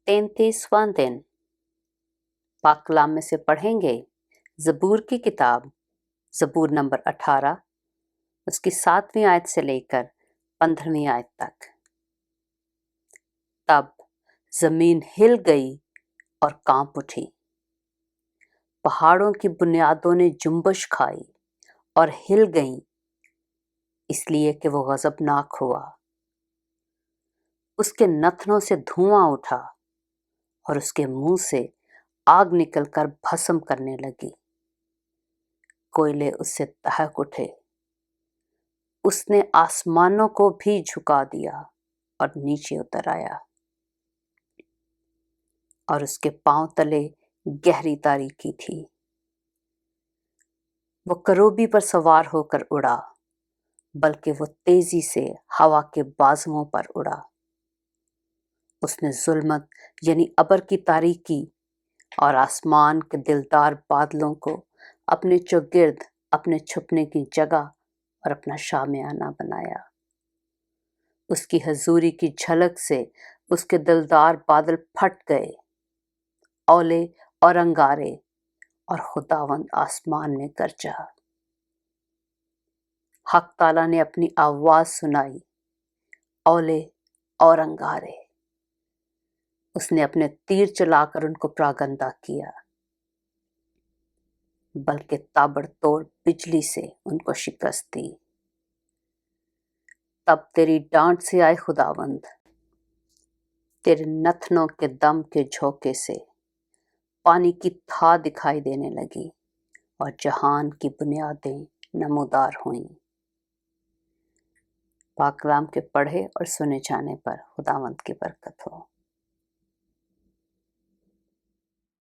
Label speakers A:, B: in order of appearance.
A: 33वां दिन पाक कलाम में से पढ़ेंगे ज़बूर की किताब, ज़बूर नंबर 18, उसकी 7वीं आयत से लेकर 15वीं आयत तक। तब ज़मीन हिल गई और कांप उठी, पहाड़ों की बुनियादों ने जुम्बश खाई और हिल गईं, इसलिए कि वो गज़बनाक हुआ। उसके नथनों से धुआं उठा और उसके मुंह से आग निकलकर भस्म करने लगी। कोयले उससे दहक उठे। उसने आसमानों को भी झुका दिया और नीचे उतर आया, और उसके पांव तले गहरी तारीकी थी। वो करूबी पर सवार होकर उड़ा, बल्कि वो तेजी से हवा के बाजुओं पर उड़ा। उसने जुल्मत यानी अबर की तारीकी और आसमान के दिलदार बादलों को अपने चौगिर्द अपने छुपने की जगह और अपना शामियाना बनाया। उसकी हजूरी की झलक से उसके दिलदार बादल फट गए, औले और अंगारे, और खुदावंद आसमान में गरजा। हक ताला ने अपनी आवाज सुनाई, औले और अंगारे। उसने अपने तीर चलाकर उनको प्रागंदा किया, बल्कि ताबड़तोड़ बिजली से उनको शिकस्त दी। तब तेरी डांट से आए खुदावंद, तेरे नथनों के दम के झोंके से पानी की था दिखाई देने लगी और जहान की बुनियादें नमूदार हुईं। पाक कलाम के पढ़े और सुने जाने पर खुदावंद की बरकत हो।